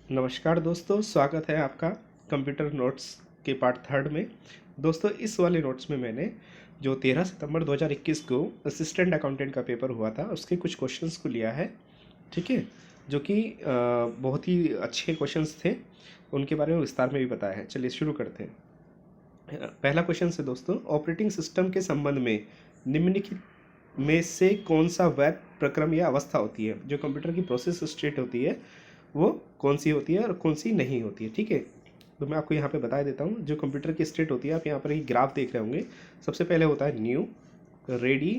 नमस्कार दोस्तों, स्वागत है आपका कंप्यूटर नोट्स के पार्ट थर्ड में। दोस्तों, इस वाले नोट्स में मैंने जो 13 सितंबर 2021 को असिस्टेंट अकाउंटेंट का पेपर हुआ था उसके कुछ क्वेश्चंस को लिया है। ठीक है, जो कि बहुत ही अच्छे क्वेश्चंस थे, उनके बारे में विस्तार में भी बताया है। चलिए शुरू करते हैं। पहला क्वेश्चन है दोस्तों, ऑपरेटिंग सिस्टम के संबंध में निम्नलिखित में से कौन सा वैध प्रक्रम या अवस्था होती है? जो कंप्यूटर की प्रोसेस स्टेट होती है वो कौन सी होती है और कौन सी नहीं होती है? ठीक है, तो मैं आपको यहाँ पे बता देता हूँ। जो कंप्यूटर की स्टेट होती है, आप यहाँ पर एक ग्राफ देख रहे होंगे। सबसे पहले होता है न्यू, रेडी,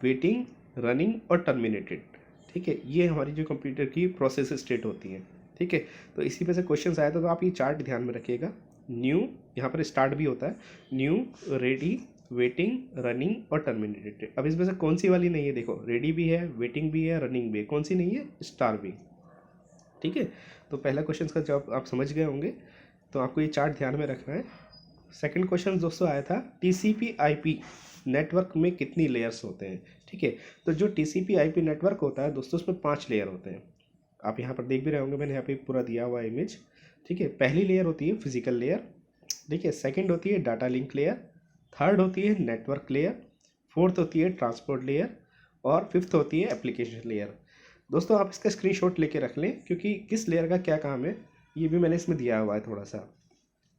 वेटिंग, रनिंग और टर्मिनेटेड। ठीक है, ये हमारी जो कंप्यूटर की प्रोसेस स्टेट होती है। ठीक है, तो इसी पे से क्वेश्चन आया था, तो आप ये चार्ट ध्यान में रखिएगा। न्यू, यहाँ पर स्टार्ट भी होता है, न्यू, रेडी, वेटिंग, रनिंग और टर्मिनेटेड। अब इसमें से कौन सी वाली नहीं है? देखो, रेडी भी है, वेटिंग भी है, रनिंग भी है, कौन सी नहीं है? स्टार भी। ठीक है, तो पहला क्वेश्चन का जवाब आप समझ गए होंगे, तो आपको ये चार्ट ध्यान में रखना है। सेकंड क्वेश्चन दोस्तों आया था, टीसीपी आईपी नेटवर्क में कितनी लेयर्स होते हैं? ठीक है, तो जो टीसीपी आईपी नेटवर्क होता है दोस्तों, उसमें 5 लेयर होते हैं। आप यहाँ पर देख भी रहे होंगे, मैंने यहाँ पे पूरा दिया हुआ है इमेज। ठीक है, पहली लेयर होती है फिजिकल लेयर। ठीक है, सेकेंड होती है डाटा लिंक लेयर, थर्ड होती है नेटवर्क लेयर, फोर्थ होती है ट्रांसपोर्ट लेयर और फिफ्थ होती है एप्लीकेशन लेयर। दोस्तों, आप इसका स्क्रीनशॉट लेके रख लें, क्योंकि किस लेयर का क्या काम है ये भी मैंने इसमें दिया हुआ है थोड़ा सा।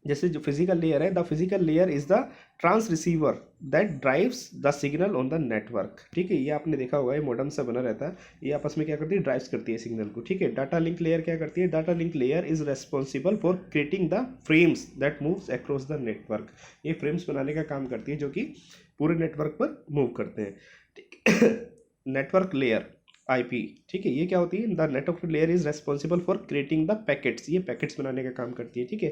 जैसे जो फिजिकल लेयर है, the physical layer is the transceiver that drives the signal on the network. ठीक है, ये आपने देखा होगा, ये मॉडेम से बना रहता है, ये आपस में क्या करती है? ड्राइव्स करती है सिग्नल को। ठीक है, डाटा लिंक लेयर क्या करती है? Data link layer is responsible for creating the frames that moves across the network. ये फ्रेम्स बनाने का काम करती है जो कि पूरे नेटवर्क पर मूव करते हैं। ठीक, नेटवर्क लेयर आईपी, ठीक है, ये क्या होती है? The network layer is responsible for creating the packets. ये पैकेट्स बनाने का काम करती है। ठीक है,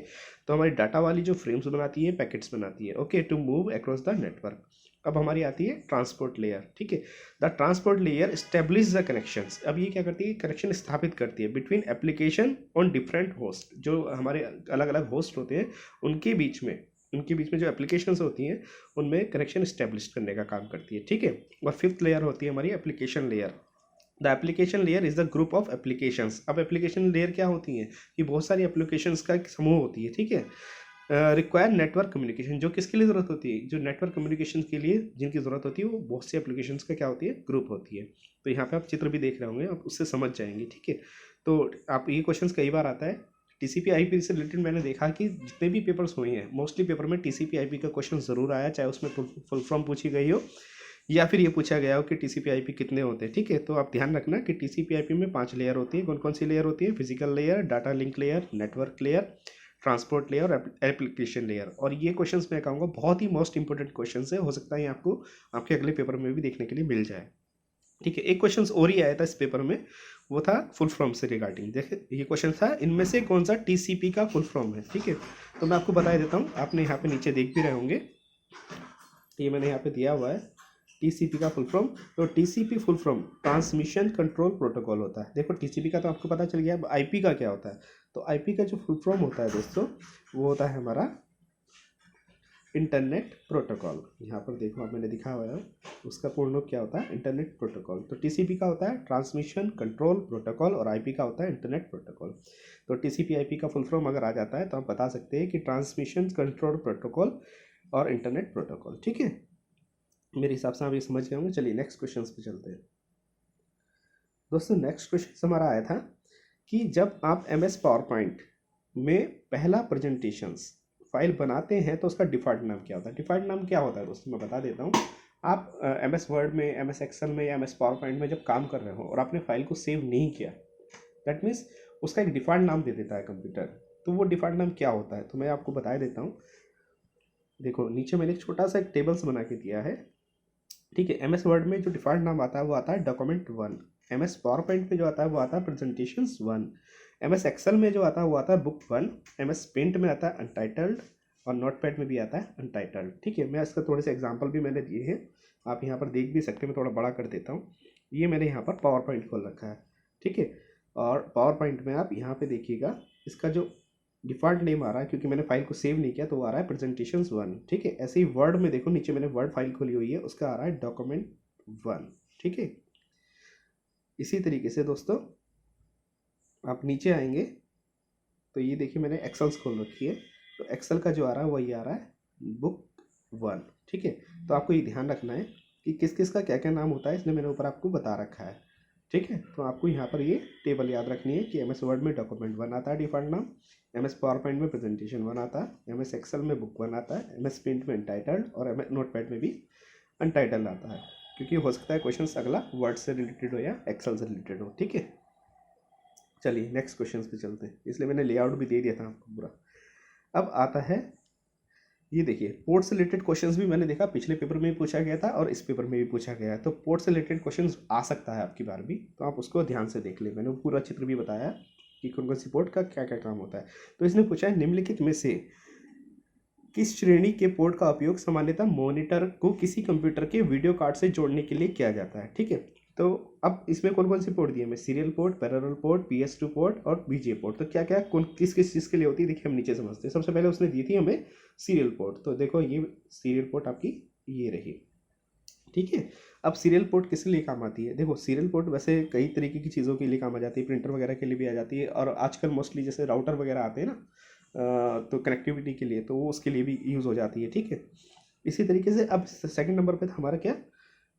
तो हमारी डाटा वाली जो फ्रेम्स बनाती है, पैकेट्स बनाती है, okay, to move across the network. अब हमारी आती है ट्रांसपोर्ट लेयर। ठीक है, the transport layer establish the connections. अब ये क्या करती है? कनेक्शन स्थापित करती है between application on different host. जो हमारे अलग अलग होस्ट होते हैं उनके बीच में जो एप्लीकेशंस होती हैं उनमें कनेक्शन स्टेब्लिश करने का काम करती है। ठीक है, और फिफ्थ लेयर होती है हमारी application layer. The application layer is the group of applications. अब एप्लीकेशन लेयर क्या होती हैं? कि बहुत सारी एप्लीकेशंस का एक समूह होती है। ठीक है, रिक्वायर नेटवर्क कम्युनिकेशन, जो किसके लिए ज़रूरत होती है? जो नेटवर्क कम्युनिकेशन के लिए जिनकी ज़रूरत होती है, वो बहुत सी एप्लीकेशंस का क्या होती है? ग्रुप होती है। तो यहाँ पे आप चित्र भी देख रहे होंगे, आप उससे समझ जाएंगे। ठीक है, तो आप ये क्वेश्चन कई बार आता है टीसीपी आईपी से रिलेटेड। मैंने देखा कि जितने भी पेपर्स हुए हैं, मोस्टली पेपर में टीसीपी आईपी का क्वेश्चन ज़रूर आया, चाहे उसमें फुल फॉर्म पूछी गई हो या फिर ये पूछा गया हो कि टीसीपी आईपी कितने होते हैं। ठीक है, तो आप ध्यान रखना कि टीसीपी आईपी में 5 लेयर होती है। कौन कौन सी लेयर होती है? Physical layer, data link layer, network layer, transport layer और एप्लीकेशन लेयर। और ये क्वेश्चंस मैं कहूँगा बहुत ही मोस्ट इंपॉर्टेंट क्वेश्चंस है, हो सकता है ये आपको आपके अगले पेपर में भी देखने के लिए मिल जाए। ठीक है, एक क्वेश्चन और ही आया था इस पेपर में, वो था फुल फॉर्म से रिगार्डिंग। देखिए, ये क्वेश्चन था, इनमें से कौन सा टीसीपी का फुल फॉर्म है? ठीक है, तो मैं आपको बता देता हूँ, आपने यहाँ पे नीचे देख भी रहे होंगे, ये मैंने यहाँ पे दिया हुआ है टीसीपी का फुल फॉर्म। तो TCP full form transmission control protocol होता है। देखो, टीसीपी का तो आपको पता चल गया, अब आईपी का क्या होता है? तो आईपी का जो फुल फॉर्म होता है दोस्तों, वो होता है हमारा इंटरनेट प्रोटोकॉल। यहाँ पर देखो, आप मैंने दिखा हुआ है, उसका पूर्ण रूप क्या होता है? Internet protocol. तो टीसीपी का होता है ट्रांसमिशन कंट्रोल प्रोटोकॉल और आईपी का होता है इंटरनेट प्रोटोकॉल। तो टीसीपी आईपी का फुल फॉर्म अगर आ जाता है तो आप बता सकते हैं कि ट्रांसमिशन कंट्रोल प्रोटोकॉल और इंटरनेट प्रोटोकॉल। ठीक है, मेरे हिसाब से आप ये समझ गए होंगे। चलिए नेक्स्ट क्वेश्चन पे चलते हैं। दोस्तों, नेक्स्ट क्वेश्चन हमारा आया था कि जब आप एम एस पावर पॉइंट में पहला प्रेजेंटेशंस फाइल बनाते हैं तो उसका डिफ़ॉल्ट नाम क्या होता है? डिफ़ॉल्ट नाम क्या होता है दोस्तों, मैं बता देता हूँ। आप एम एस वर्ड में, एम एस एक्सेल में या एम एस पावर पॉइंट में जब काम कर रहे हो और आपने फाइल को सेव नहीं किया, दैट मीन्स उसका एक डिफ़ॉल्ट नाम दे देता है कंप्यूटर। तो वो डिफ़ॉल्ट नाम क्या होता है? तो मैं आपको बता देता हूँ। देखो, नीचे मैंने एक छोटा सा एक टेबल्स बना के दिया है। ठीक है, एम एस वर्ड में जो डिफ़ॉल्ट नाम आता है वो आता है document 1। M S PowerPoint में जो आता है वो आता है प्रेजेंटेशंस 1। एम एस एक्सेल में जो आता है वो आता है बुक 1। एम एस पेंट में आता है अनटाइटल्ड और नोटपैड में भी आता है अनटाइटल्ड। ठीक है, मैं इसका थोड़े से एग्जाम्पल भी मैंने दिए हैं, आप यहाँ पर देख भी सकते हैं। मैं थोड़ा बड़ा कर देता हूँ, ये मैंने यहाँ पर पावर पॉइंट खोल रखा है। ठीक है, और पावर पॉइंट में आप यहाँ पे देखिएगा, इसका जो डिफ़ॉल्ट नेम आ रहा है, क्योंकि मैंने फाइल को सेव नहीं किया तो वो आ रहा है प्रेजेंटेशंस 1। ठीक है, ऐसे ही वर्ड में देखो, नीचे मैंने वर्ड फाइल खोली हुई है, उसका आ रहा है डॉक्यूमेंट 1। ठीक है, इसी तरीके से दोस्तों आप नीचे आएंगे तो ये देखिए मैंने एक्सेल्स खोल रखी है, तो एक्सेल का जो आ रहा है वही आ रहा है बुक 1। ठीक है, तो आपको ये ध्यान रखना है कि किस किस का क्या क्या नाम होता है, इसलिए मैंने ऊपर आपको बता रखा है। ठीक है, तो आपको यहाँ पर ये टेबल याद रखनी है कि MS वर्ड में डॉक्यूमेंट 1 आता है डिफ़ॉल्ट नाम, MS पावर पॉइंट में प्रेजेंटेशन 1 आता है, MS एक्सेल में बुक 1 आता है, MS प्रिंट में अनटाइटल्ड और MS नोटपैड में भी अनटाइटल्ड आता है, क्योंकि हो सकता है क्वेश्चन अगला वर्ड से रिलेटेड हो या एक्सेल से रिलेटेड हो। ठीक है, चलिए नेक्स्ट क्वेश्चन पे चलते हैं, इसलिए मैंने लेआउट भी दे दिया था आपको पूरा। अब आता है ये देखिए पोर्ट से रिलेटेड क्वेश्चंस भी मैंने देखा पिछले पेपर में भी पूछा गया था और इस पेपर में भी पूछा गया है, तो पोर्ट से रिलेटेड क्वेश्चंस आ सकता है आपकी बार भी, तो आप उसको ध्यान से देख ले। मैंने पूरा चित्र भी बताया कि कौन कौन सी पोर्ट का क्या क्या काम होता है। तो इसने पूछा है निम्नलिखित में से किस श्रेणी के पोर्ट का उपयोग सामान्यतः मॉनिटर को किसी कंप्यूटर के वीडियो कार्ड से जोड़ने के लिए किया जाता है। ठीक है, तो अब इसमें कौन कौन सी पोर्ट दी है, मैं serial port, parallel port, PS2 port और BGA पोर्ट। तो क्या क्या कौन किस किस चीज़ के लिए होती है देखिए हम नीचे समझते हैं। सबसे पहले उसने दी थी हमें सीरियल पोर्ट, तो देखो ये सीरियल पोर्ट आपकी ये रही। ठीक है, अब सीरियल पोर्ट किस लिए काम आती है, देखो सीरियल पोर्ट वैसे कई तरीके की चीज़ों के लिए काम आ जाती है, प्रिंटर वगैरह के लिए भी आ जाती है, और आजकल मोस्टली जैसे राउटर वगैरह आते हैं ना, तो कनेक्टिविटी के लिए, तो वो उसके लिए भी यूज़ हो जाती है। ठीक है, इसी तरीके से अब सेकंड नंबर पे था हमारा क्या,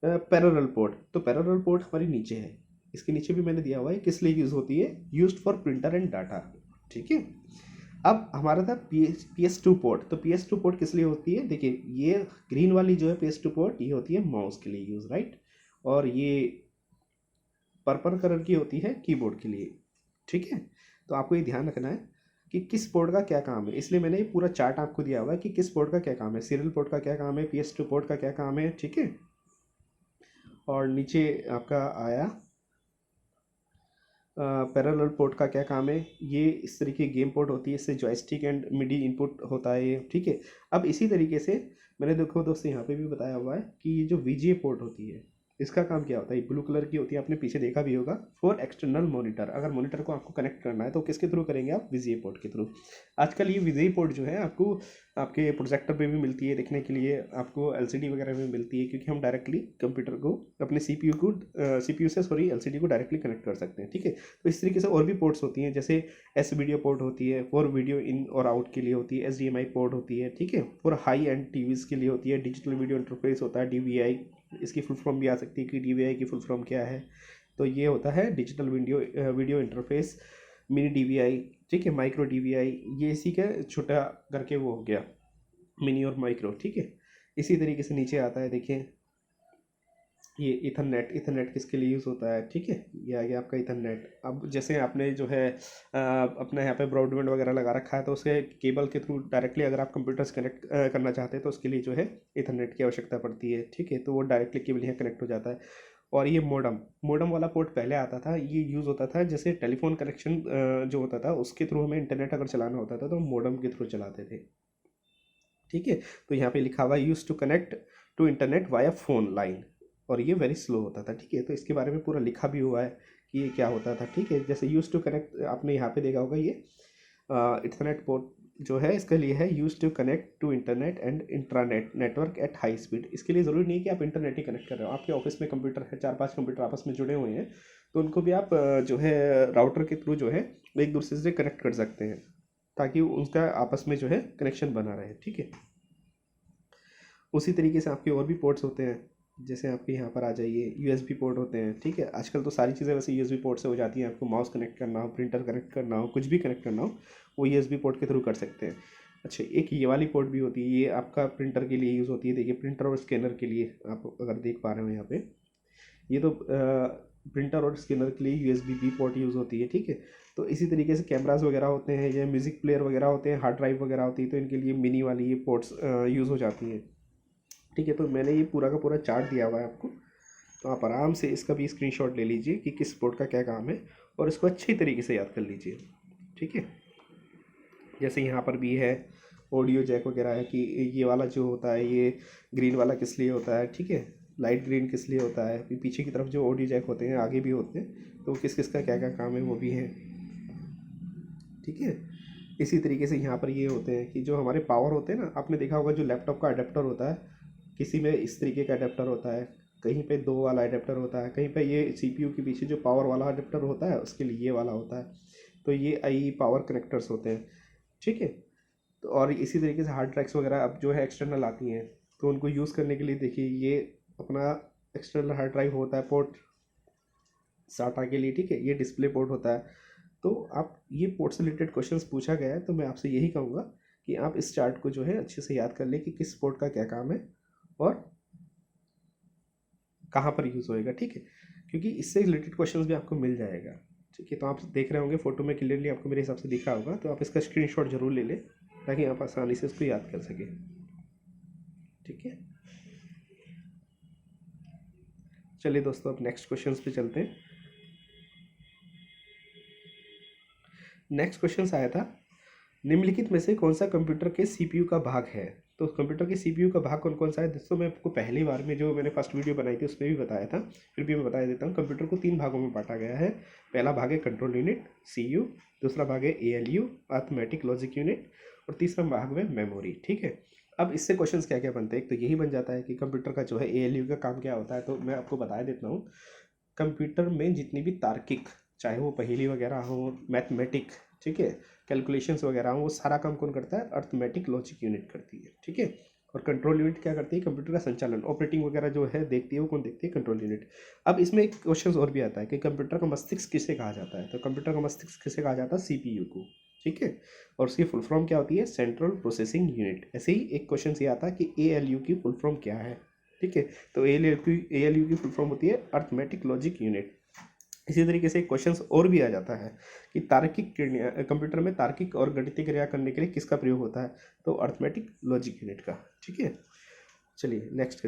पैरेलल पोर्ट। तो पैरेलल पोर्ट हमारी नीचे है, इसके नीचे भी मैंने दिया हुआ है किस लिए यूज़ होती है, used for printer and data. ठीक है, अब हमारा था PS2 पोर्ट। तो PS2 पोर्ट किस लिए होती है, देखिए ये ग्रीन वाली जो है PS2 पोर्ट ये होती है माउस के लिए यूज़, राइट, और ये पर्पल कलर की होती है कीबोर्ड के लिए। ठीक है, तो आपको ये ध्यान रखना है कि किस पोर्ट का क्या काम है, इसलिए मैंने ये पूरा चार्ट आपको दिया हुआ है कि किस पोर्ट का क्या काम है, सीरियल पोर्ट का क्या काम है, PS2 पोर्ट का क्या काम है। ठीक है, और नीचे आपका आया पैरेलल पोर्ट का क्या काम है, ये इस तरीके गेम पोर्ट होती है, इससे जॉयस्टिक एंड मिडी इनपुट होता है ये। ठीक है, अब इसी तरीके से मैंने देखो दोस्तों यहाँ पे भी बताया हुआ है कि ये जो VGA पोर्ट होती है इसका काम क्या होता है, ब्लू कलर की होती है, आपने पीछे देखा भी होगा, फॉर एक्सटर्नल मॉनिटर। अगर मॉनिटर को आपको कनेक्ट करना है तो किसके थ्रू करेंगे आप, VGA पोर्ट के थ्रू। आजकल ये VGA पोर्ट जो है आपको आपके प्रोजेक्टर पे भी मिलती है देखने के लिए, आपको LCD वगैरह में मिलती है, क्योंकि हम डायरेक्टली कंप्यूटर को अपने CPU से LCD को डायरेक्टली कनेक्ट कर सकते हैं। ठीक है, तो इस तरीके से और भी पोर्ट्स होती हैं, जैसे S वीडियो पोर्ट होती है, फॉर वीडियो इन और आउट के लिए होती है, HDMI पोर्ट होती है। ठीक है, फॉर हाई एंड टीवीज़ के लिए होती है, डिजिटल वीडियो इंटरफेस होता है DVI, इसकी फुल फॉर्म भी आ सकती है कि DVI की फुल फॉर्म क्या है, तो ये होता है digital video interface, mini DVI। ठीक है, माइक्रो DVI, ये इसी का छोटा करके वो हो गया मिनी और माइक्रो। ठीक है, इसी तरीके से नीचे आता है देखिए ये इथरनेट किसके लिए यूज़ होता है। ठीक है, ये आ गया आपका इथरनेट। अब जैसे आपने जो है अपने यहाँ पे ब्रॉडबैंड वगैरह लगा रखा है, तो उसके केबल के थ्रू डायरेक्टली अगर आप कंप्यूटर से कनेक्ट करना चाहते हैं तो उसके लिए जो है इथरनेट की आवश्यकता पड़ती है। ठीक है, तो वो डायरेक्टली केबल यहाँ कनेक्ट हो जाता है। और ये मोडम वाला पोर्ट पहले आता था, ये यूज़ होता था जैसे टेलीफोन कनेक्शन जो होता था उसके थ्रू हमें इंटरनेट अगर चलाना होता था तो मोडम के थ्रू चलाते थे। ठीक है, तो यहाँ पे लिखा हुआ है use to connect to internet via phone line, और ये वेरी स्लो होता था। ठीक है, तो इसके बारे में पूरा लिखा भी हुआ है कि ये क्या होता था। ठीक है, जैसे यूज टू कनेक्ट आपने यहाँ पे देखा होगा, ये इंटरनेट पोर्ट जो है इसके लिए है use to connect to internet and intranet network at high speed. इसके लिए ज़रूरी नहीं है कि आप इंटरनेट ही कनेक्ट कर रहे हो, आपके ऑफिस में कंप्यूटर है, 4-5 कंप्यूटर आपस में जुड़े हुए हैं, तो उनको भी आप जो है राउटर के थ्रू जो है एक दूसरे से कनेक्ट कर सकते हैं, ताकि उनका आपस में जो है कनेक्शन बना रहे। ठीक है, उसी तरीके से आपके और भी पोर्ट्स होते हैं, जैसे आपके यहाँ पर आ जाइए USB पोर्ट होते हैं। ठीक है, आजकल तो सारी चीज़ें वैसे USB पोर्ट से हो जाती हैं, आपको माउस कनेक्ट करना हो, प्रिंटर कनेक्ट करना हो, कुछ भी कनेक्ट करना हो वो USB पोर्ट के थ्रू कर सकते हैं। अच्छा, एक ये वाली पोर्ट भी होती है, ये आपका प्रिंटर के लिए यूज़ होती है। देखिए प्रिंटर और स्कैनर के लिए आप अगर देख पा रहे हो यहाँ पे, ये तो प्रिंटर और स्कैनर के लिए USB-B पोर्ट यूज़ होती है। ठीक है, तो इसी तरीके से कैमराज वगैरह होते हैं या म्यूज़िक प्लेयर वगैरह होते हैं, हार्ड ड्राइव वगैरह होती है, तो इनके लिए मिनी वाली ये पोर्ट्स यूज़ हो जाती हैं। ठीक है, तो मैंने ये पूरा का पूरा चार्ट दिया हुआ है आपको, तो आप आराम से इसका भी स्क्रीनशॉट ले लीजिए कि किस पोर्ट का क्या काम है, और इसको अच्छी तरीके से याद कर लीजिए। ठीक है, जैसे यहाँ पर भी है ऑडियो जैक वगैरह है कि ये वाला जो होता है ये ग्रीन वाला किस लिए होता है। ठीक है, लाइट ग्रीन किस लिए होता है, फिर पीछे की तरफ जो ऑडियो जैक होते हैं आगे भी होते हैं, तो किस किस का क्या क्या काम है वो भी है। ठीक है, इसी तरीके से यहाँ पर ये होते हैं कि जो हमारे पावर होते हैं ना, आपने देखा होगा जो लैपटॉप का अडेप्टर होता है, किसी में इस तरीके का अडेप्टर होता है, कहीं पे 2 वाला अडेप्टर होता है, कहीं पे ये CPU के पीछे जो पावर वाला अडेप्टर होता है उसके लिए ये वाला होता है। तो ये आई पावर कनेक्टर्स होते हैं, ठीक है। तो और इसी तरीके से हार्ड ड्राइव्स वगैरह अब जो है एक्सटर्नल आती हैं, तो उनको यूज़ करने के लिए देखिए ये अपना एक्सटर्नल हार्ड ड्राइव होता है पोर्ट साटा के लिए, ठीक है। ये डिस्प्ले पोर्ट होता है। तो आप ये पोर्ट से रिलेटेड क्वेश्चंस पूछा गया है, तो मैं आपसे यही कहूँगा कि आप इस चार्ट को जो है अच्छे से याद कर लें कि किस पोर्ट का क्या काम है और कहाँ पर यूज़ होएगा, ठीक है। क्योंकि इससे रिलेटेड क्वेश्चंस भी आपको मिल जाएगा, ठीक है। तो आप देख रहे होंगे फोटो में क्लियरली आपको मेरे हिसाब से दिखा होगा, तो आप इसका स्क्रीनशॉट जरूर ले लें ताकि आप आसानी से इसको याद कर सकें, ठीक है। चलिए दोस्तों, अब नेक्स्ट क्वेश्चन पे चलते हैं। नेक्स्ट क्वेश्चन आया था, निम्नलिखित में से कौन सा कंप्यूटर के सीपीयू का भाग है। तो कंप्यूटर के सीपीयू का भाग कौन कौन सा है दोस्तों, मैं आपको पहली बार में जो मैंने फर्स्ट वीडियो बनाई थी उसमें भी बताया था, फिर भी मैं बता देता हूँ। कंप्यूटर को 3 भागों में बांटा गया है। पहला भाग है कंट्रोल यूनिट सीयू, दूसरा भाग है एएलयू अरिथमेटिक लॉजिक यूनिट, और तीसरा भाग में मेमोरी, ठीक है। अब इससे क्वेश्चंस क्या क्या बनते हैं, एक तो यही बन जाता है कि कंप्यूटर का जो है एएलयू का काम क्या होता है। तो मैं आपको बता देता हूँ, कंप्यूटर में जितनी भी तार्किक, चाहे वो पहेली वगैरह हो, मैथमेटिक, ठीक है, कैलकुलेशंस वगैरह हो, वो सारा काम कौन करता है, अरिथमेटिक लॉजिक यूनिट करती है, ठीक है। और कंट्रोल यूनिट क्या करती है, कंप्यूटर का संचालन, ऑपरेटिंग वगैरह जो है देखती है, वो कौन देखती है, कंट्रोल यूनिट। अब इसमें एक क्वेश्चन और भी आता है कि कंप्यूटर का मस्तिष्क किसे कहा जाता है। तो कंप्यूटर का मस्तिष्क किसे कहा जाता है, सीपीयू को, ठीक है। और उसकी फुल फॉर्म क्या होती है, सेंट्रल प्रोसेसिंग यूनिट। ऐसे ही एक क्वेश्चन ये आता है कि एएलयू की फुल फॉर्म क्या है, ठीक है। तो एएलयू की फुल फॉर्म होती है अरिथमेटिक लॉजिक यूनिट। इसी तरीके से क्वेश्चन और भी आ जाता है कि तार्किक क्रिया, कंप्यूटर में तार्किक और गणितीय क्रिया करने के लिए किसका प्रयोग होता है, तो अरिथमेटिक लॉजिक यूनिट का, ठीक है। चलिए नेक्स्ट।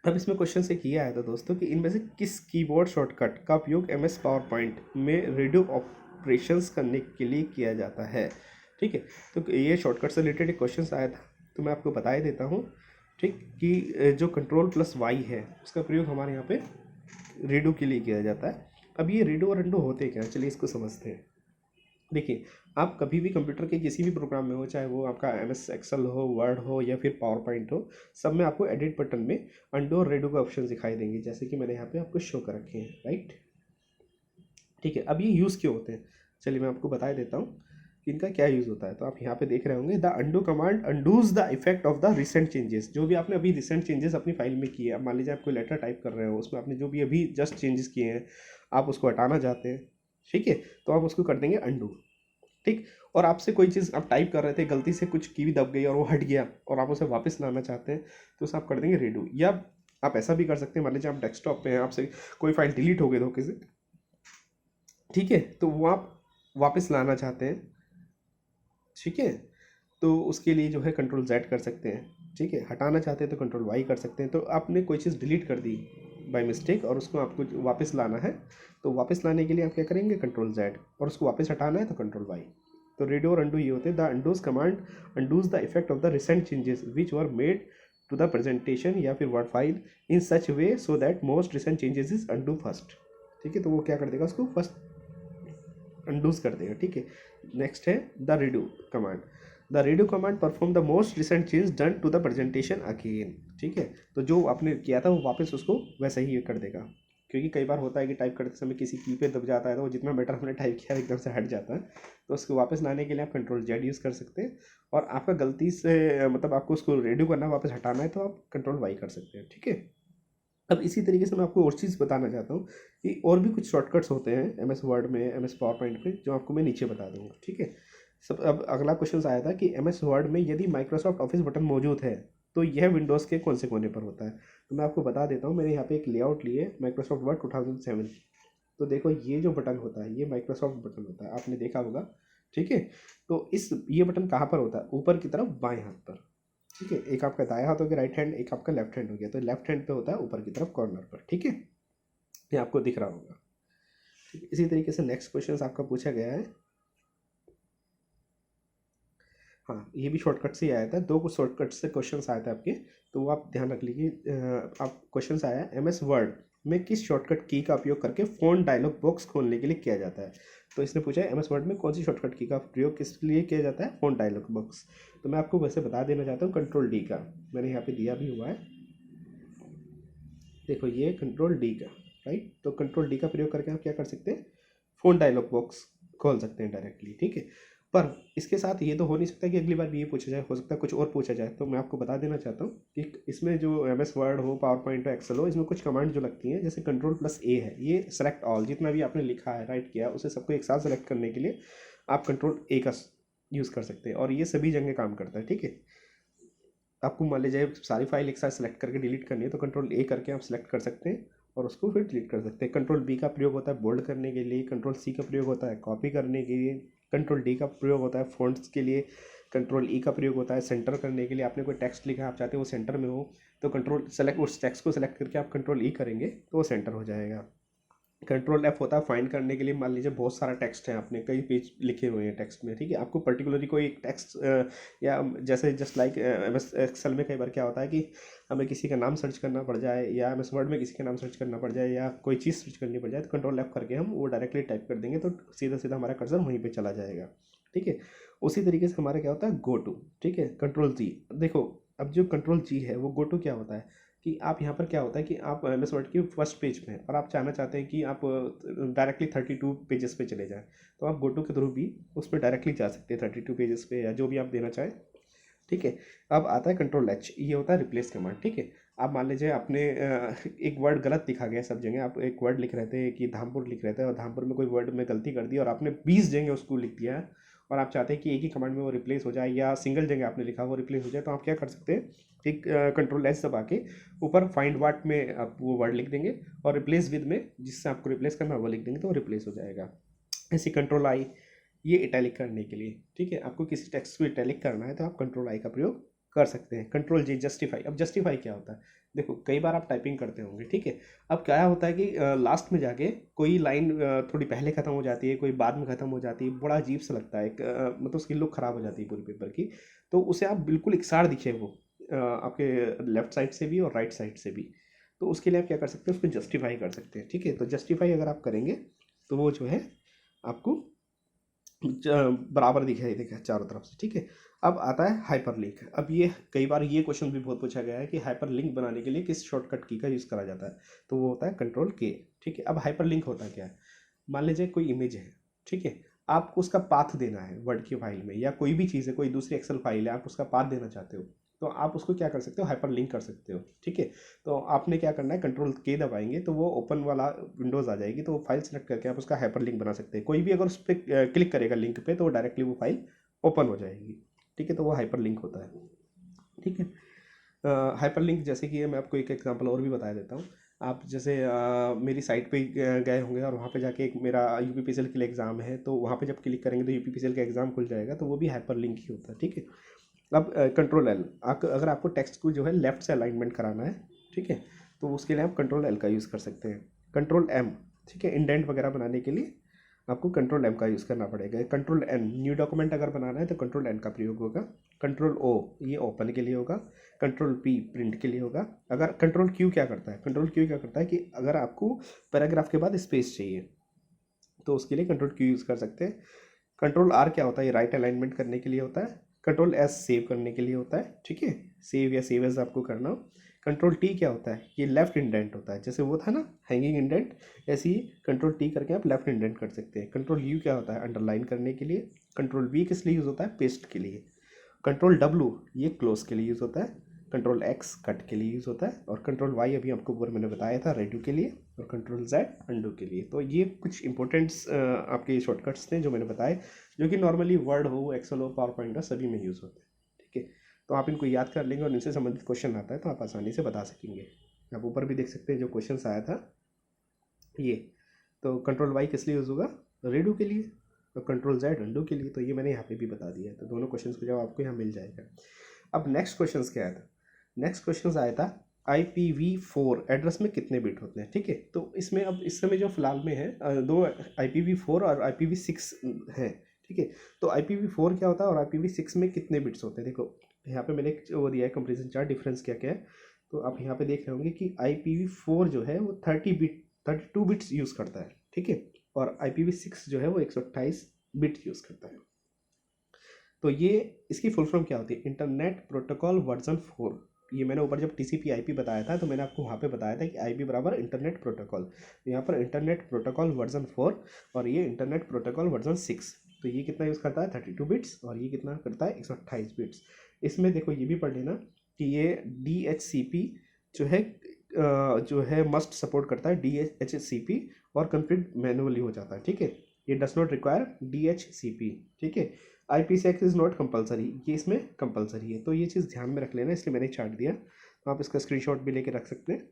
अब इसमें क्वेश्चन से किया है तो दोस्तों कि इनमें से किस कीबोर्ड शॉर्टकट का उपयोग एमएस पावर पॉइंट में रेडियो ऑपरेशंस करने के लिए किया जाता है, ठीक है। तो ये शॉर्टकट से रिलेटेड एक क्वेश्चन आया था, तो मैं आपको बता ही देता हूँ, ठीक, कि जो कंट्रोल प्लस वाई है उसका प्रयोग हमारे यहाँ पे रेडो के लिए किया जाता है। अब ये रेडो और अंडो होते क्या, चलिए इसको समझते हैं। देखिए, आप कभी भी कंप्यूटर के किसी भी प्रोग्राम में हो, चाहे वो आपका एमएस एक्सेल हो, वर्ड हो, या फिर पावर पॉइंट हो, सब में आपको एडिट बटन में अंडो और रेडो का ऑप्शन दिखाई देंगे, जैसे कि मैंने यहाँ पे आपको शो कर रखे हैं, राइट, ठीक है। अब ये यूज़ क्यों होते हैं, चलिए मैं आपको बता देता हूँ कि इनका क्या यूज़ होता है। तो आप यहाँ पे देख रहे होंगे, the undo command undoes the effect of the recent changes. जो भी आपने अभी रिसेंट चेंजेस अपनी फाइल में किए, अब मान लीजिए आप कोई लेटर टाइप कर रहे हो, उसमें आपने जो भी अभी जस्ट चेंजेस किए हैं, आप उसको हटाना चाहते हैं, ठीक है, तो आप उसको कर देंगे अंडू, ठीक। और आपसे कोई चीज़ आप टाइप कर रहे थे, गलती से कुछ की भी दब गई और वो हट गया और आप उसे वापस लाना चाहते हैं, तो उसे आप कर देंगे रेडू। या आप ऐसा भी कर सकते हैं, मान लीजिए आप डेस्कटॉप पे हैं, आपसे कोई फाइल डिलीट हो गई धोखे से, ठीक है, तो वो आप वापस लाना चाहते हैं, ठीक है, तो उसके लिए जो है कंट्रोल जेड कर सकते हैं, ठीक है। हटाना चाहते हैं तो कंट्रोल वाई कर सकते हैं। तो आपने कोई चीज़ डिलीट कर दी बाय मिस्टेक और उसको आपको वापस लाना है, तो वापस लाने के लिए आप क्या करेंगे, कंट्रोल जेड, और उसको वापस हटाना है तो कंट्रोल वाई। तो रेडो और अंडू ये होते हैं। The undos command undoes the effect of the recent changes which were made to the presentation या फिर Word file in such way so that most recent changes is undo first, ठीक है। तो वो क्या कर देगा, उसको फर्स्ट अंडूज कर देगा, ठीक है। नेक्स्ट है the redo command. The redo command perform the most recent change done to the presentation again, ठीक है। तो जो आपने किया था वो वापस उसको वैसा ही कर देगा, क्योंकि कई बार होता है कि टाइप करते समय किसी की पे दब जाता है, तो वो जितना मैटर हमने टाइप किया एकदम से हट जाता है, तो उसको वापस लाने के लिए आप कंट्रोल जेड यूज़ कर सकते हैं। और आपका गलती से मतलब आपको उसको रेडो करना, वापस हटाना है, तो आप कंट्रोल वाई कर सकते हैं, ठीक है। अब इसी तरीके से मैं आपको और चीज़ बताना चाहता हूँ कि और भी कुछ शॉर्टकट्स होते हैं एमएस वर्ड में, एमएस पावर पॉइंट में, जो आपको मैं नीचे बता दूंगा, ठीक है। सब अब अगला क्वेश्चन आया था कि एमएस वर्ड में यदि माइक्रोसॉफ्ट ऑफिस बटन मौजूद है तो यह विंडोज़ के कौन से कोने पर होता है। तो मैं आपको बता देता हूँ, मैंने यहाँ पे एक लेआउट ली है माइक्रोसॉफ्ट वर्ड 2007। तो देखो, ये जो बटन होता है ये माइक्रोसॉफ्ट बटन होता है, आपने देखा होगा, ठीक है। तो ये बटन कहाँ पर होता है, ऊपर की तरफ बाएं हाथ पर, ठीक है। एक आपका दाया हाथ हो गया राइट हैंड, एक आपका लेफ्ट हैंड हो गया, तो लेफ्ट हैंड पे होता है ऊपर की तरफ कॉर्नर पर, ठीक है। ये आपको दिख रहा होगा, ठीक है। इसी तरीके से नेक्स्ट क्वेश्चन आपका पूछा गया है, हाँ, ये भी शॉर्टकट से ही आया था, दो कुछ शॉर्टकट से क्वेश्चन आए थे आपके, तो वो आप ध्यान रख लीजिए। आप क्वेश्चन आया है एमएस वर्ड में किस शॉर्टकट की का उपयोग करके फ़ॉन्ट डायलॉग बॉक्स खोलने के लिए किया जाता है। तो इसने पूछा है एमएस वर्ड में कौन सी शॉर्टकट की का प्रयोग किस लिए किया जाता है, फ़ॉन्ट डायलॉग बॉक्स। तो मैं आपको वैसे बता देना चाहता हूँ, कंट्रोल डी का मैंने यहाँ पे दिया भी हुआ है, देखो ये कंट्रोल डी का, राइट। तो कंट्रोल डी का प्रयोग करके आप क्या कर सकते हैं, फ़ोन डायलॉग बॉक्स खोल सकते हैं डायरेक्टली, ठीक है। पर इसके साथ ये तो हो नहीं सकता कि अगली बार भी ये पूछा जाए, हो सकता है कुछ और पूछा जाए। तो मैं आपको बता देना चाहता हूँ कि इसमें जो एमएस वर्ड हो, पावर पॉइंट हो, एक्सेल हो, इसमें कुछ कमांड जो लगती हैं, जैसे कंट्रोल+A है, ये सेलेक्ट ऑल, जितना भी आपने लिखा है, राइट किया, उसे सबको एक साथ सेलेक्ट करने के लिए आप कंट्रोल A का यूज़ कर सकते हैं, और ये सभी जगह काम करता है, ठीक है। आपको मान लीजिए सारी फाइल एक साथ सेलेक्ट करके डिलीट करनी है, तो कंट्रोल A करके आप सेलेक्ट कर सकते हैं और उसको फिर डिलीट कर सकते हैं। कंट्रोल B का प्रयोग होता है बोल्ड करने के लिए, कंट्रोल C का प्रयोग होता है कॉपी करने के लिए, कंट्रोल D का प्रयोग होता है फ़ॉन्ट्स के लिए, कंट्रोल E का प्रयोग होता है सेंटर करने के लिए। आपने कोई टेक्स्ट लिखा है, आप चाहते हो वो सेंटर में हो, तो कंट्रोल सेलेक्ट, उस टेक्स्ट को सेलेक्ट करके आप कंट्रोल E करेंगे तो वो सेंटर हो जाएगा। कंट्रोल F होता है फाइंड करने के लिए। मान लीजिए बहुत सारा टेक्स्ट है, आपने कई पेज लिखे हुए हैं टेक्स्ट में, ठीक है, आपको पर्टिकुलरली कोई एक टेक्स्ट या जैसे जस्ट लाइक एमएस एक्सेल में कई बार क्या होता है कि हमें किसी का नाम सर्च करना पड़ जाए, या एमएस वर्ड में किसी का नाम सर्च करना पड़ जाए, या कोई चीज़ सर्च करनी पड़ जाए, तो कंट्रोल F करके हम वो डायरेक्टली टाइप कर देंगे, तो सीधा सीधा हमारा कर्सर वहीं पर चला जाएगा, ठीक है। उसी तरीके से हमारा क्या होता है गो टू, ठीक है, कंट्रोल G। देखो अब जो कंट्रोल G है वो गो टू क्या होता है कि आप यहाँ पर क्या होता है कि आप एमएस वर्ड की फर्स्ट पेज पे हैं और आप चाहना चाहते हैं कि आप डायरेक्टली 32 पेजेस पे चले जाएं, तो आप गो टू के थ्रू भी उस पर डायरेक्टली जा सकते हैं 32 पेजेस पे, या जो भी आप देना चाहें, ठीक है। अब आता है कंट्रोल H, ये होता है रिप्लेस कमांड, ठीक है। आप मान लीजिए आपने एक वर्ड गलत लिखा गया सब जगह, आप एक वर्ड लिख रहे थे कि धामपुर लिख रहे थे और धामपुर में कोई वर्ड में गलती कर दी और आपने 20 जगह उसको लिख दिया है, और आप चाहते हैं कि एक ही कमांड में वो रिप्लेस हो जाए, या सिंगल जगह आपने लिखा वो रिप्लेस हो जाए, तो आप क्या कर सकते हैं, एक कंट्रोल+S दबा के ऊपर फाइंड वाट में आप वो वर्ड लिख देंगे, और रिप्लेस विद में जिससे आपको रिप्लेस करना है वो लिख देंगे, तो वो रिप्लेस हो जाएगा। ऐसे कंट्रोल+I, ये इटैलिक करने के लिए, ठीक है, आपको किसी टेक्स्ट को इटैलिक करना है तो आप कंट्रोल+I का प्रयोग कर सकते हैं। कंट्रोल+J जस्टिफाई। अब जस्टिफाई क्या होता है, देखो कई बार आप टाइपिंग करते होंगे, ठीक है, अब क्या होता है कि लास्ट में जाके कोई लाइन थोड़ी पहले ख़त्म हो जाती है, कोई बाद में ख़त्म हो जाती है, बड़ा अजीब सा लगता है, मतलब उसकी लुक ख़राब हो जाती है पूरी पेपर की। तो उसे आप बिल्कुल एकसार दिखे वो आपके लेफ्ट साइड से भी और राइट साइड से भी, तो उसके लिए आप क्या कर सकते हैं, उसको जस्टिफाई कर सकते हैं, ठीक है। तो जस्टिफाई अगर आप करेंगे तो वो जो है आपको बराबर दिखाई देगा चारों तरफ से, ठीक है। अब आता है हाइपरलिंक। अब ये कई बार ये क्वेश्चन भी बहुत पूछा गया है कि हाइपरलिंक बनाने के लिए किस शॉर्टकट की का यूज़ करा जाता है, तो वो होता है कंट्रोल+K, ठीक है। अब हाइपरलिंक होता क्या है, मान लीजिए कोई इमेज है, ठीक है, आपको उसका पाथ देना है वर्ड की फाइल में, या कोई भी चीज़ है, कोई दूसरी एक्सेल फाइल है, आप उसका पाथ देना चाहते हो, तो आप उसको क्या कर सकते हो, हाइपर लिंक कर सकते हो, ठीक है। तो आपने क्या करना है, कंट्रोल+K दबाएंगे तो वो ओपन वाला विंडोज़ आ जाएगी, तो वो फाइल सेलेक्ट करके आप उसका हाइपर लिंक बना सकते हैं। कोई भी अगर उस पर क्लिक करेगा लिंक पे, तो वो डायरेक्टली वो फाइल ओपन हो जाएगी, ठीक है, तो वो हाइपर लिंक होता है, ठीक है। हाइपर लिंक जैसे कि मैं आपको एक एग्जांपल और भी बता देता हूँ। आप जैसे मेरी साइट पे गए होंगे और वहाँ पे जाके एक मेरा यूपीपीसीएल के लिए एग्ज़ाम है, तो वहाँ पे जब क्लिक करेंगे तो यूपीपीसीएल का एग्ज़ाम खुल जाएगा, तो वो भी हाइपर लिंक ही होता है, ठीक है। अब कंट्रोल+L, अगर आपको टेक्स्ट को जो है लेफ्ट से अलाइनमेंट कराना है, ठीक है, तो उसके लिए आप कंट्रोल+L का यूज़ कर सकते हैं। कंट्रोल+M, ठीक है, इंडेंट वगैरह बनाने के लिए आपको कंट्रोल+M का यूज़ करना पड़ेगा। कंट्रोल+N, न्यू डॉक्यूमेंट अगर बनाना है तो कंट्रोल+N का प्रयोग होगा। कंट्रोल+O, ये ओपन के लिए होगा। कंट्रोल+P, प्रिंट के लिए होगा। अगर कंट्रोल+Q क्या करता है, कंट्रोल+Q क्या करता है कि अगर आपको पैराग्राफ के बाद स्पेस चाहिए तो उसके लिए कंट्रोल+Q यूज़ कर सकते हैं। कंट्रोल+R क्या होता है, ये राइट अलाइनमेंट करने के लिए होता है। कंट्रोल+S सेव करने के लिए होता है, ठीक है, सेव या सेव एज आपको करना हो। कंट्रोल+T क्या होता है, ये लेफ्ट इंडेंट होता है, जैसे वो था ना हैंगिंग इंडेंट, ऐसे ही कंट्रोल+T करके आप लेफ्ट इंडेंट कर सकते हैं। कंट्रोल+U क्या होता है, अंडरलाइन करने के लिए। कंट्रोल+V किस लिए यूज़ होता है, पेस्ट के लिए। कंट्रोल+W, ये क्लोज के लिए यूज़ होता है। कंट्रोल+X कट के लिए यूज़ होता है, और कंट्रोल+Y अभी आपको ऊपर मैंने बताया था रेडू के लिए, और कंट्रोल+Z अंडू के लिए। तो ये कुछ इंपॉर्टेंट्स आपके शॉर्टकट्स थे जो मैंने बताए, जो कि नॉर्मली वर्ड हो, एक्सेल हो, पावर पॉइंट हो, सभी में यूज़ होते हैं, ठीक है। तो आप इनको याद कर लेंगे और इनसे संबंधित क्वेश्चन आता है तो आप आसानी से बता सकेंगे। आप ऊपर भी देख सकते हैं जो क्वेश्चन आया था ये। तो कंट्रोल+Y किस लिए यूज़ होगा, रेडू के लिए, और कंट्रोल+Z अंडू के लिए। तो ये मैंने यहाँ पे भी बता दिया है, तो दोनों क्वेश्चन का जवाब आपको यहाँ मिल जाएगा। अब नेक्स्ट क्वेश्चन क्या आया था, नेक्स्ट क्वेश्चन आया था IPv4 एड्रेस में कितने बिट होते हैं, ठीक है। तो इसमें अब इस समय जो फिलहाल में है दो IPv4 और IPv6 है, ठीक है। तो IPv4 क्या होता है और IPv6 में कितने बिट्स होते हैं, देखो यहाँ पे मैंने वो दिया है कंपेरिजन चार्ट, डिफरेंस क्या क्या है। तो आप यहाँ पे देख रहे होंगे कि IPv4 जो है वो 32 बिट्स यूज़ करता है, ठीक है, और IPv6 जो है वो 128 बिट यूज़ करता है। तो ये इसकी फुल फॉर्म क्या होती है, इंटरनेट प्रोटोकॉल वर्जन 4, ये मैंने ऊपर जब TCP IP बताया था तो मैंने आपको वहाँ पे बताया था कि IP बराबर इंटरनेट प्रोटोकॉल। यहाँ पर इंटरनेट प्रोटोकॉल वर्जन 4 और ये इंटरनेट प्रोटोकॉल वर्जन 6। तो ये कितना यूज़ करता है 32 बिट्स और ये कितना करता है 128 बिट्स। इसमें देखो ये भी पढ़ लेना कि ये DHCP जो है मस्ट सपोर्ट करता है DHCP और कंप्लीट मैनुअली हो जाता है, ठीक है। ये डस नॉट रिक्वायर DHCP, ठीक है। IPsec इज़ नॉट कंपलसरी, ये इसमें कंपलसरी है। तो ये चीज़ ध्यान में रख लेना, इसलिए मैंने चार्ट दिया। तो आप इसका स्क्रीनशॉट भी लेके रख सकते हैं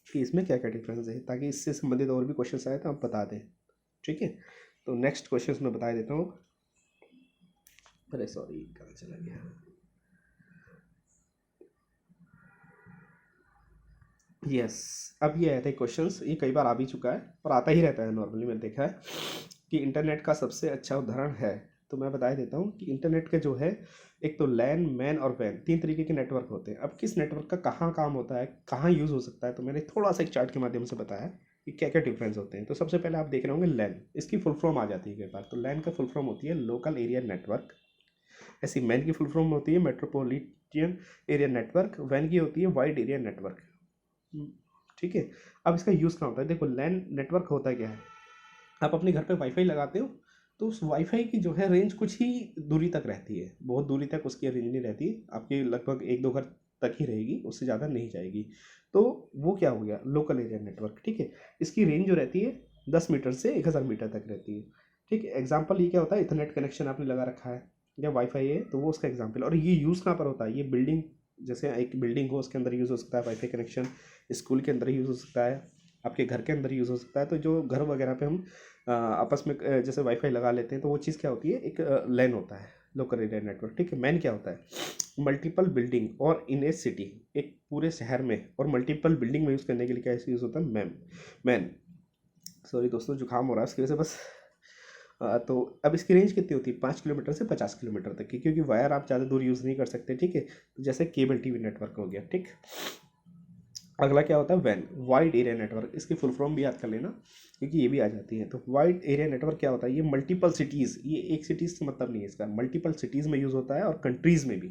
कि इसमें क्या क्या डिफरेंस है, ताकि इससे संबंधित और भी क्वेश्चन आए तो आप बता दें, ठीक है। तो नेक्स्ट क्वेश्चन मैं बता देता हूँ। अरे सॉरी, कहाँ चला गया। यस, अब ये आया था क्वेश्चंस, ये कई बार आ भी चुका है और आता ही रहता है नॉर्मली, मैंने देखा है कि इंटरनेट का सबसे अच्छा उदाहरण है। तो मैं बता देता हूँ कि इंटरनेट के जो है एक तो लैन, मैन और वैन, 3 तरीके के नेटवर्क होते हैं। अब किस नेटवर्क का कहाँ काम होता है, कहाँ यूज़ हो सकता है, तो मैंने थोड़ा सा एक चार्ट के माध्यम से बताया कि क्या क्या डिफरेंस होते हैं। तो सबसे पहले आप देख रहे होंगे लैन, इसकी फुल फॉर्म आ जाती है कई बार। तो लैन का फुल फॉर्म होती है लोकल एरिया नेटवर्क। ऐसी मैन की फुल फॉर्म होती है मेट्रोपॉलिटन एरिया नेटवर्क। वैन की होती है वाइड एरिया नेटवर्क, ठीक है। अब इसका यूज़ कहाँ होता है, देखो लैन नेटवर्क होता है क्या है, आप अपने घर पे वाईफाई लगाते हो तो उस वाईफाई की जो है रेंज कुछ ही दूरी तक रहती है, बहुत दूरी तक उसकी रेंज नहीं रहती, आपके लगभग 1-2 घर तक ही रहेगी, उससे ज़्यादा नहीं जाएगी। तो वो क्या हो गया लोकल एरिया नेटवर्क, ठीक है। इसकी रेंज जो रहती है 10 मीटर से 1000 मीटर तक रहती है, ठीक है। एग्जाम्पल ये क्या होता है, इथरनेट कनेक्शन आपने लगा रखा है या वाईफाई है तो वो उसका एग्जाम्पल। और ये यूज़ कहाँ पर होता है, ये बिल्डिंग, जैसे एक बिल्डिंग हो उसके अंदर यूज़ हो सकता है वाईफाई कनेक्शन, स्कूल के अंदर यूज़ हो सकता है, आपके घर के अंदर यूज़ हो सकता है। तो जो घर वगैरह पे हम आपस में जैसे वाईफाई लगा लेते हैं तो वो चीज़ क्या होती है, एक लैन होता है लोकल एरिया नेटवर्क, ठीक है। मैन क्या होता है मल्टीपल बिल्डिंग और इन ए सिटी, एक पूरे शहर में और मल्टीपल बिल्डिंग में यूज़ करने के लिए क्या यूज़ होता है मैन। सॉरी दोस्तों, जुकाम हो रहा है उसकी वजह से बस। तो अब इसकी रेंज कितनी होती है 5 किलोमीटर से 50 किलोमीटर तक की, क्योंकि वायर आप ज़्यादा दूर यूज़ नहीं कर सकते, ठीक है। तो जैसे केबल टीवी नेटवर्क हो गया, ठीक। अगला क्या होता है वैन, वाइड एरिया नेटवर्क। इसकी फुल फॉर्म भी याद कर लेना क्योंकि ये भी आ जाती है। तो वाइड एरिया नेटवर्क क्या होता है, ये मल्टीपल सिटीज़, ये एक सिटीज़ से मतलब नहीं है इसका, मल्टीपल सिटीज़ में यूज़ होता है और कंट्रीज़ में भी,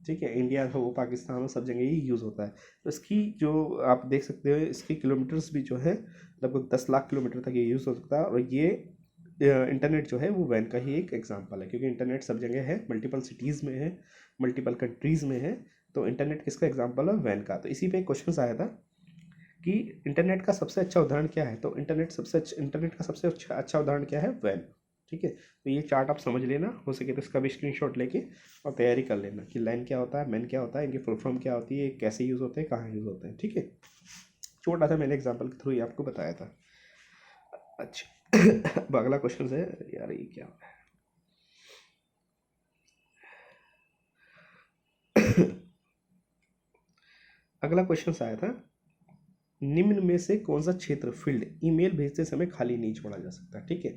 ठीक है। इंडिया हो, पाकिस्तान हो, सब जगह ही यूज़ होता है। तो इसकी जो आप देख सकते हो इसकी किलोमीटर्स भी जो है लगभग 10 लाख किलोमीटर तक ये यूज़ हो सकता है। और ये इंटरनेट जो है वो वैन का ही एक एग्जांपल है, क्योंकि इंटरनेट सब जगह है, मल्टीपल सिटीज़ में है, मल्टीपल कंट्रीज़ में है। तो इंटरनेट किसका एग्जांपल है, वैन का। तो इसी पे एक क्वेश्चन आया था कि इंटरनेट का सबसे अच्छा उदाहरण क्या है, तो इंटरनेट का सबसे अच्छा उदाहरण क्या है, वैन, ठीक है। तो ये चार्ट आप समझ लेना, हो सके तो इसका भी स्क्रीनशॉट लेके और तैयारी कर लेना कि लैन क्या होता है, मैन क्या होता है, इनकी फुल फॉर्म क्या होती है, कैसे यूज़ होते हैं, कहाँ यूज़ होते हैं, ठीक है। छोटा सा मैंने एग्जाम्पल के थ्रू ही आपको बताया था। अच्छा अब अगला क्वेश्चन है यार, ये क्या है अगला क्वेश्चन आया था, निम्न में से कौन सा क्षेत्र फील्ड ईमेल भेजते समय खाली नहीं छोड़ा जा सकता, ठीक है।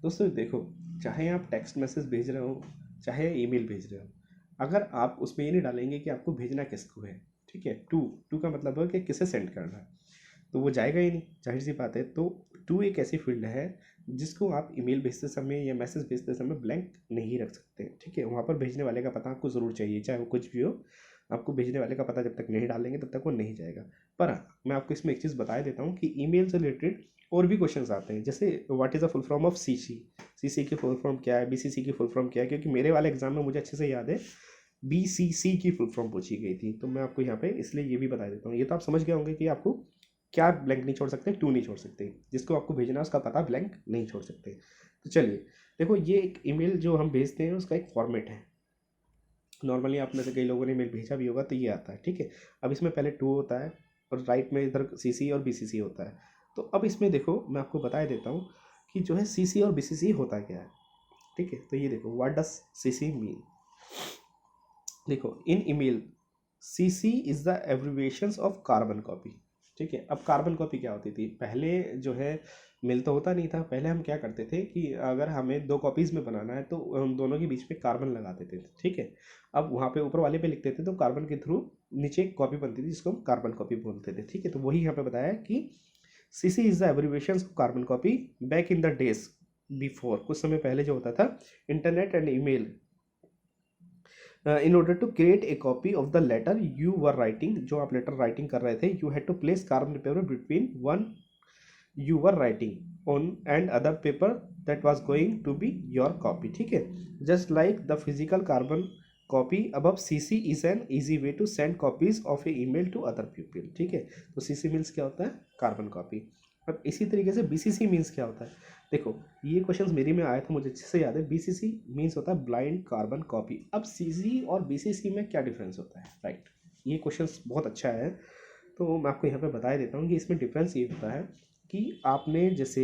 दोस्तों देखो, चाहे आप टेक्स्ट मैसेज भेज रहे हो चाहे ईमेल भेज रहे हो, अगर आप उसमें ये नहीं डालेंगे कि आपको भेजना किसको है, ठीक है, टू का मतलब है कि किसे सेंड करना है, तो वो जाएगा ही नहीं, जाहिर सी बात है। तो टू एक ऐसी फील्ड है जिसको आप ईमेल भेजते समय या मैसेज भेजते समय ब्लैंक नहीं रख सकते, ठीक है। वहाँ पर भेजने वाले का पता आपको ज़रूर चाहिए, चाहे वो कुछ भी हो, आपको भेजने वाले का पता जब तक नहीं डालेंगे तब तक वो नहीं जाएगा। पर मैं आपको इसमें एक चीज़ बता देता हूँ कि ईमेल से रिलेटेड और भी क्वेश्चंस आते हैं, जैसे what is the full form of CC की फुल फॉर्म क्या है, बीसीसी की फुल फॉर्म क्या है, क्योंकि मेरे वाले एग्जाम में मुझे अच्छे से याद है बीसीसी की फुल फॉर्म पूछी गई थी। तो मैं आपको यहाँ पे इसलिए ये भी बता देता हूँ, ये तो आप समझ गए होंगे कि आपको क्या ब्लैंक नहीं छोड़ सकते, टू नहीं छोड़ सकते, जिसको आपको भेजना है उसका पता ब्लैंक नहीं छोड़ सकते। तो चलिए देखो, ये एक ईमेल जो हम भेजते हैं उसका एक फॉर्मेट है। नॉर्मली आप में से कई लोगों ने मेल भेजा भी होगा तो ये आता है, ठीक है। अब इसमें पहले टू होता है और राइट में इधर सीसी और बीसीसी होता है। तो अब इसमें देखो मैं आपको बता देता हूँ कि जो है सीसी और बीसीसी होता क्या है, ठीक है। तो ये देखो, व्हाट डज सीसी मीन, देखो in email CC is the abbreviations of carbon copy, ठीक है। अब कार्बन कॉपी क्या होती थी, पहले जो है मेल तो होता नहीं था, पहले हम क्या करते थे कि अगर हमें 2 कॉपीज़ में बनाना है तो हम दोनों के बीच में कार्बन लगा देते थे, ठीक है। अब वहाँ पे ऊपर वाले पे लिखते थे तो कार्बन के थ्रू नीचे एक कॉपी बनती थी जिसको हम कार्बन कॉपी बोलते थे, ठीक है। तो वही यहाँ पे बताया कि CC is the abbreviation of carbon copy back in the days before, कुछ समय पहले जो होता था internet and email in order to create a copy of the letter you were writing, जो आप लेटर राइटिंग कर रहे थे, you had to place carbon paper between one you were writing on and other paper that was going to be your copy, ठीक है। Just like the physical carbon copy above CC is an easy way to send copies of a email to other people, ठीक है। तो CC means क्या होता है, carbon copy. अब इसी तरीके से बीसीसी मीन्स क्या होता है, देखो ये क्वेश्चन मेरे में आया था, मुझे अच्छे से याद है। बीसीसी मीन्स होता है ब्लाइंड कार्बन कॉपी। अब सीसी और बीसीसी में क्या डिफरेंस होता है, राइट, ये क्वेश्चन बहुत अच्छा है। तो मैं आपको यहाँ पे बता देता हूँ कि इसमें डिफरेंस ये होता है कि आपने जैसे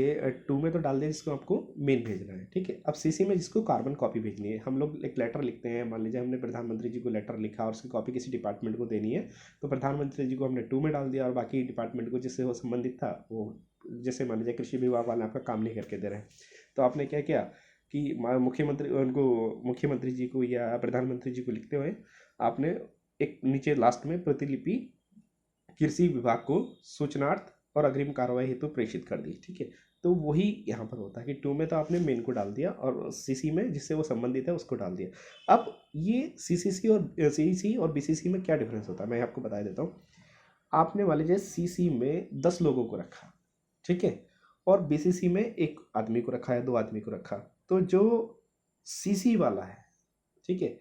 2 में तो डाल दिया जिसको आपको मेन भेजना है, ठीक है। अब सीसी में जिसको कार्बन कॉपी भेजनी है, हम लोग एक लेटर लिखते हैं, मान लीजिए हमने प्रधानमंत्री जी को लेटर लिखा और उसकी कॉपी किसी डिपार्टमेंट को देनी है, तो प्रधानमंत्री जी को हमने 2 में डाल दिया और बाकी डिपार्टमेंट को जिससे वो संबंधित था, वो जैसे मान लीजिए कृषि विभाग वाले आपका काम नहीं करके दे रहे हैं, तो आपने क्या किया कि मुख्यमंत्री जी को या प्रधानमंत्री जी को लिखते हुए आपने एक नीचे लास्ट में प्रतिलिपि कृषि विभाग को सूचनार्थ और अग्रिम कार्रवाई हेतु प्रेषित कर दी, ठीक है। तो वही यहाँ पर होता है कि 2 में तो आपने मेन को डाल दिया और सीसी में जिससे वो संबंधित है उसको डाल दिया। अब ये सीसी और बीसीसी में क्या डिफरेंस होता है, मैं आपको बता देता हूँ। आपने मान लीजिए सीसी में 10 लोगों को रखा, ठीक है, और बीसीसी में 1 आदमी को रखा या 2 आदमी को रखा, तो जो सीसी वाला है, ठीक है,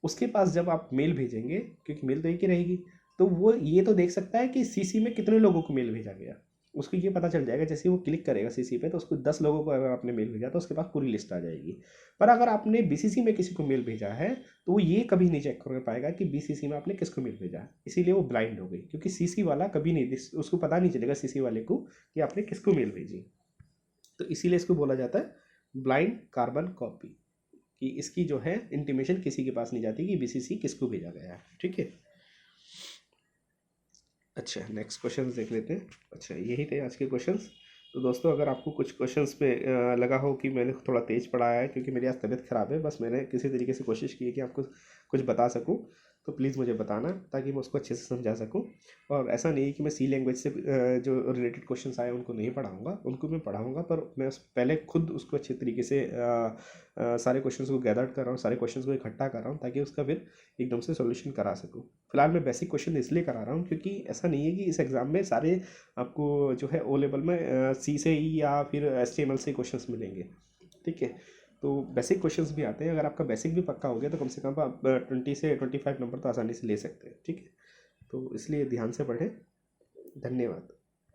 उसके पास जब आप मेल भेजेंगे, क्योंकि मेल तो एक ही रहेगी, तो वो ये तो देख सकता है कि सीसी में कितने लोगों को मेल भेजा गया, उसको ये पता चल जाएगा। जैसे वो क्लिक करेगा सीसी पे तो उसको 10 लोगों को अगर आपने मेल भेजा तो उसके पास पूरी लिस्ट आ जाएगी। पर अगर आपने बीसीसी में किसी को मेल भेजा है तो वो ये कभी नहीं चेक कर पाएगा कि बीसीसी में आपने किसको मेल भेजा है, इसीलिए वो ब्लाइंड हो गई, क्योंकि सीसी वाला कभी नहीं, उसको पता नहीं चलेगा सीसी वाले को कि आपने किसको मेल भेजी। तो इसीलिए इसको बोला जाता है ब्लाइंड कार्बन कॉपी, कि इसकी जो है इंटीमेशन किसी के पास नहीं जाती कि बीसीसी किसको भेजा गया है, ठीक है। अच्छा, नेक्स्ट क्वेश्चन देख लेते हैं। अच्छा, यही थे आज के क्वेश्चंस। तो दोस्तों अगर आपको कुछ क्वेश्चंस पे लगा हो कि मैंने थोड़ा तेज़ पढ़ाया है, क्योंकि मेरी आज तबीयत ख़राब है, बस मैंने किसी तरीके से कोशिश की है कि आपको कुछ बता सकूं, तो प्लीज़ मुझे बताना ताकि मैं उसको अच्छे से समझा सकूं। और ऐसा नहीं है कि मैं सी लैंग्वेज से जो रिलेटेड क्वेश्चंस आए उनको नहीं पढ़ाऊँगा, उनको मैं पढ़ाऊँगा, पर मैं पहले खुद उसको अच्छे तरीके से सारे क्वेश्चंस को गैदर कर रहा हूँ, सारे क्वेश्चंस को इकट्ठा कर रहा हूँ ताकि उसका फिर एकदम से सोल्यूशन करा सकूँ। फिलहाल मैं बेसिक क्वेश्चन इसलिए करा रहा हूँ क्योंकि ऐसा नहीं है कि इस एग्ज़ाम में सारे आपको जो है ओ लेवल में सी से ई या फिर HTML से क्वेश्चंस मिलेंगे, ठीक है। तो बेसिक क्वेश्चंस भी आते हैं, अगर आपका बेसिक भी पक्का हो गया तो कम से कम आप 20 से 25 नंबर तो आसानी से ले सकते हैं, ठीक है। तो इसलिए ध्यान से पढ़ें। धन्यवाद।